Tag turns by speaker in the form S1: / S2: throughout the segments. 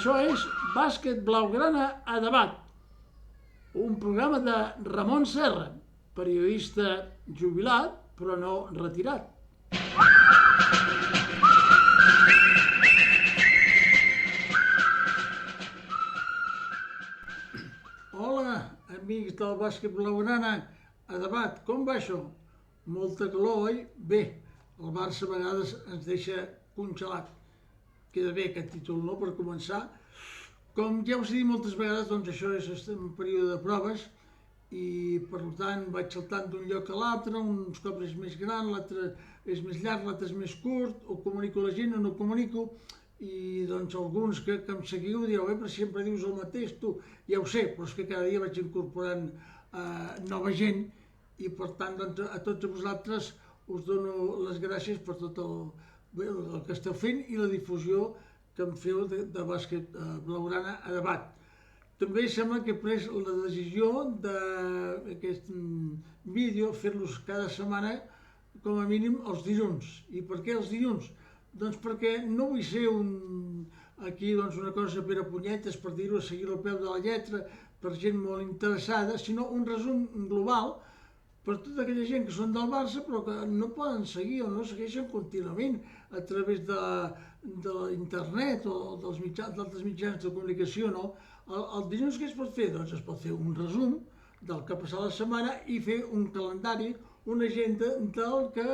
S1: Això és Bàsquet Blaugrana a debat, un programa de Ramon Serra, periodista jubilat però no retirat. Hola, amics del Bàsquet Blaugrana a debat, com va això? Molta calor, oi? Bé, el Barça a vegades ens deixa congelat. Queda bé aquest títol, no?, per començar. Com ja us he dit moltes vegades, doncs això és un període de proves i, per tant, vaig saltant d'un lloc a l'altre, uns cops és més gran, l'altre és més llarg, l'altre és més curt, o comunico a la gent o no comunico, i doncs alguns que em seguiu dieu, però sempre dius el mateix, tu, ja ho sé, però és que cada dia vaig incorporant nova gent i, per tant, doncs, a tots vosaltres us dono les gràcies per tot el que esteu fent i la difusió que em feu de Bàsquet Blaugrana a debat. També sembla que he pres la decisió d'aquest vídeo fer-los cada setmana, com a mínim els dilluns. I per què els dilluns? Doncs perquè no vull ser aquí una cosa per a punyetes, per dir-ho, a seguir al peu de la lletra, per gent molt interessada, sinó un resum global per tota aquella gent que són del Barça però que no poden seguir o no segueixen contínuament a través de l'internet o d'altres mitjans de comunicació, no? El dilluns què es pot fer? Doncs es pot fer un resum del que ha passat la setmana i fer un calendari, una agenda del que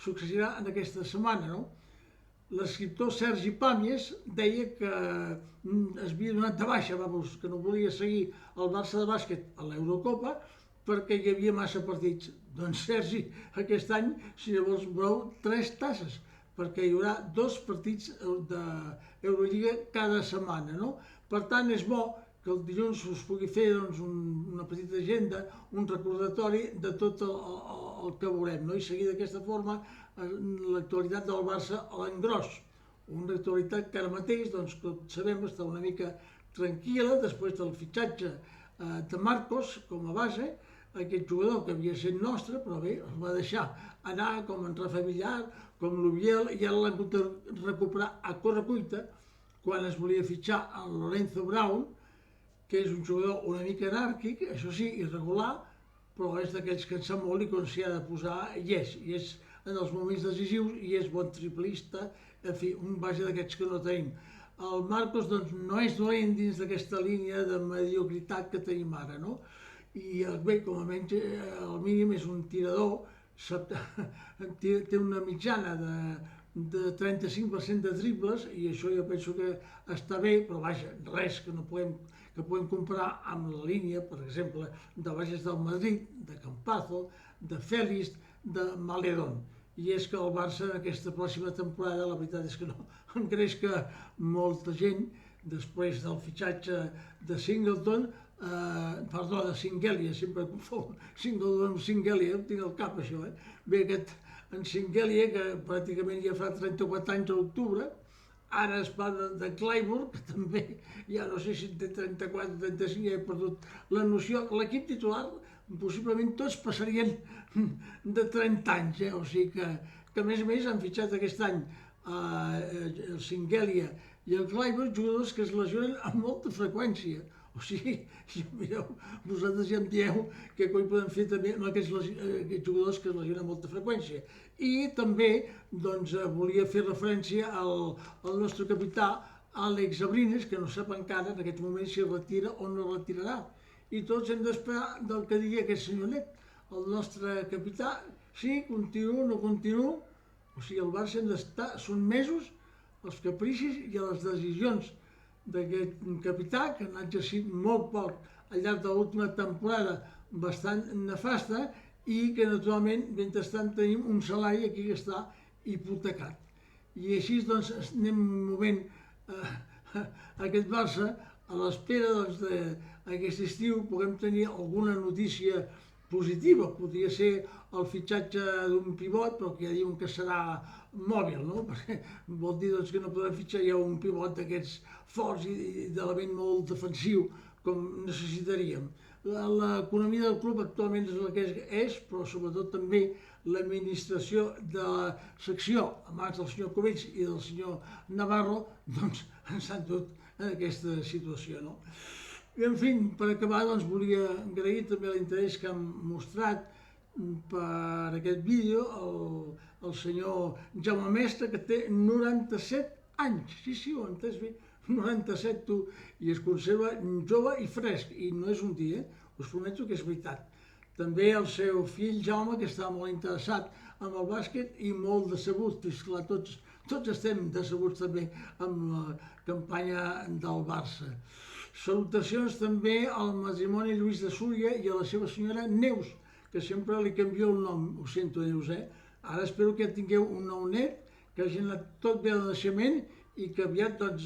S1: succeirà en aquesta setmana, no? L'escriptor Sergi Pàmies deia que es havia donat de baixa, que no volia seguir el Barça de bàsquet a l'Eurocopa perquè hi havia massa partits. Doncs Sergi, aquest any, si llavors veureu 3 tasses, perquè hi haurà 2 partits d'Eurolliga cada setmana, no? Per tant, és bo que el dilluns us pugui fer una petita agenda, un recordatori de tot el que veurem, no? I seguir d'aquesta forma l'actualitat del Barça a l'engròs. Una actualitat que ara mateix, doncs, com sabem, està una mica tranquil·la després del fitxatge de Marcos com a base, aquest jugador que havia estat nostre, però bé, es va deixar anar com en Rafa Villar, com l'Ubiel, i ara l'han hagut de recuperar a correcuita quan es volia fitxar el Lorenzo Brown, que és un jugador una mica anàrquic, això sí, irregular, però és d'aquells que en sap molt i quan s'hi ha de posar i és en els moments decisius i és bon triplista, en fi, un base d'aquests que no tenim. El Marcos doncs, no és dolent dins d'aquesta línia de mediocritat que tenim ara, no? I bé, com a menys, al mínim és un tirador, té una mitjana de 35% de triples i això jo penso que està bé, però vaja, res que podem comparar amb la línia, per exemple, de bases del Madrid, de Campazo, de Félix, de Maledón. I és que el Barça en aquesta pròxima temporada, la veritat és que no, em creix que molta gent, després del fitxatge de Singleton, de Singelia, sempre confon Singleton amb Singelia, ho tinc al cap això, Bé, aquest en Singelia, que pràcticament ja fa 34 anys a l'octubre, ara es parla de Clayburgh, que també, ja no sé si té 34 o 35, ja he perdut la noció. L'equip titular, possiblement tots passarien de 30 anys, o sigui que a més han fitxat aquest any el Singelia i el Clayburgh, jugadors que es lesionen amb molta freqüència. O sigui, mireu, vosaltres ja em dieu què coi podem fer també amb aquests jugadors que es lesionen amb molta freqüència. I també doncs, volia fer referència al nostre capità Àlex Abrines, que no sap encara en aquest moment si retira o no retirarà. I tots hem d'esperar del que digui aquest senyoret, el nostre capità, sí, continuo, no continuo. O sigui, el Barça hem d'estar sotmesos als capricis i a les decisions d'aquest capità, que n'ha exercit molt poc al llarg de l'última temporada bastant nefasta i que naturalment mentrestant tenim un salari aquí que està hipotecat. I així doncs anem movent aquest Barça a l'espera d'aquest estiu puguem tenir alguna notícia positiva. Podria ser el fitxatge d'un pivot, però que ja diuen que serà mòbil, no? Perquè vol dir doncs, que no podem fitxar ja un pivot d'aquests forts i d'element molt defensiu com necessitaríem. L'economia del club actualment és la que és, però sobretot també l'administració de la secció, a mans del senyor Covell i del senyor Navarro, doncs ens han dut en aquesta situació, no? I, en fi, per acabar, doncs, volia agrair també l'interès que han mostrat per aquest vídeo el senyor Jaume Mestre, que té 97 anys. Sí, ho he entès bé. 97, tu, i es conserva jove i fresc, i no és un dia, us prometo que és veritat. També el seu fill Jaume, que està molt interessat en el bàsquet i molt decebut, és clar, tots estem decebuts també amb la campanya del Barça. Salutacions també al matrimoni Lluís de Súria i a la seva senyora Neus, que sempre li canvio el nom, ho sento, Neus, Ara espero que tingueu un nou net, que hagi anat tot bé al naixement i que aviat, doncs,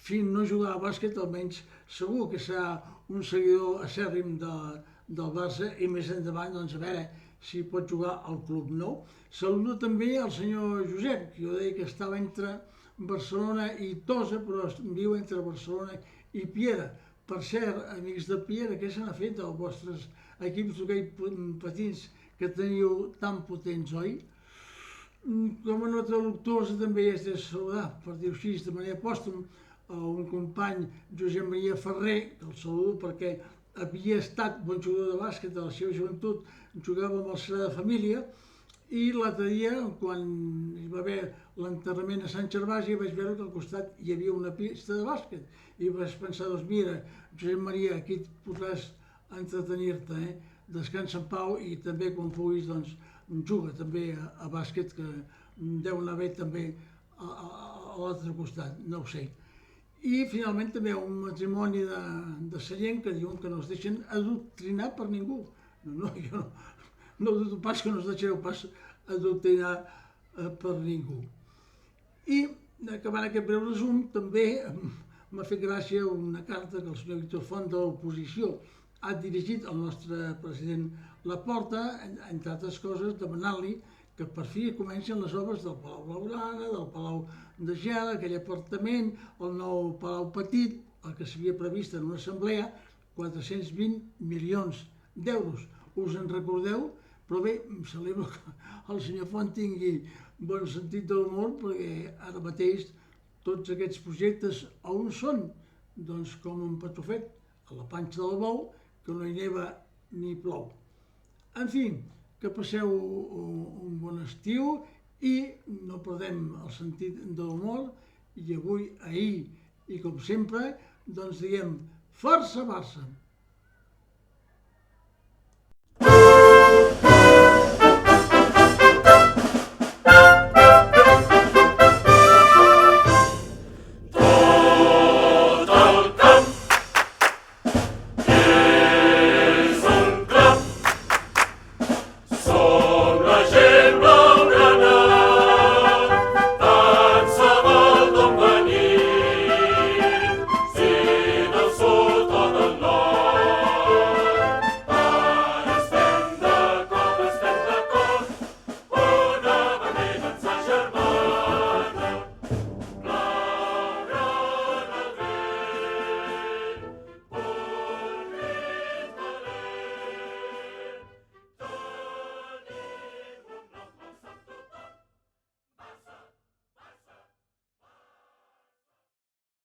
S1: fins no jugar a bàsquet, almenys segur que serà un seguidor acèrrim del Barça i més endavant, doncs, a veure si pot jugar al club nou. Saludo també al senyor Josep, que jo deia que estava entre Barcelona i Tossa, però viu entre Barcelona i Piera. Per cert, amics de Piera, què se n'ha fet dels vostres equips d'hoquei patins que teniu tan potents, oi? Com a nota luctuosa també és de saludar, per dir-ho així, de manera pòstum, un company, Josep Maria Ferrer, que el saludo perquè havia estat bon jugador de bàsquet a la seva joventut, jugava amb el Sagrada Família, i l'altre dia, quan hi va haver l'enterrament a Sant Gervasi, vaig veure que al costat hi havia una pista de bàsquet, i vaig pensar, doncs mira, Josep Maria, aquí podràs entretenir-te, descansa en pau i també quan puguis, doncs, juga també a bàsquet, que deu anar bé també a l'altre costat, no ho sé. I finalment també un matrimoni de Sallent que diuen que no es deixen adoctrinar per ningú. No, jo no dubto pas que no es deixareu pas adoctrinar per ningú. I acabant aquest breu resum, també m'ha fet gràcia una carta que el senyor Víctor Font de l'oposició ha dirigit al nostre president Laporta, entre altres coses, demanant-li que per fi comencin les obres del Palau Blaugrana, del Palau de Gel, aquell apartament, el nou Palau Petit, el que s'havia previst en una assemblea, 420 milions d'euros. Us en recordeu? Però bé, em celebro que el senyor Font tingui bon sentit de l'humor, perquè ara mateix tots aquests projectes on són? Doncs com un patufet, a la panxa del bou, que no hi neva ni plou. En fi, que passeu un bon estiu i no perdem el sentit de l'humor, i avui, ahir i com sempre, doncs diguem força Barça!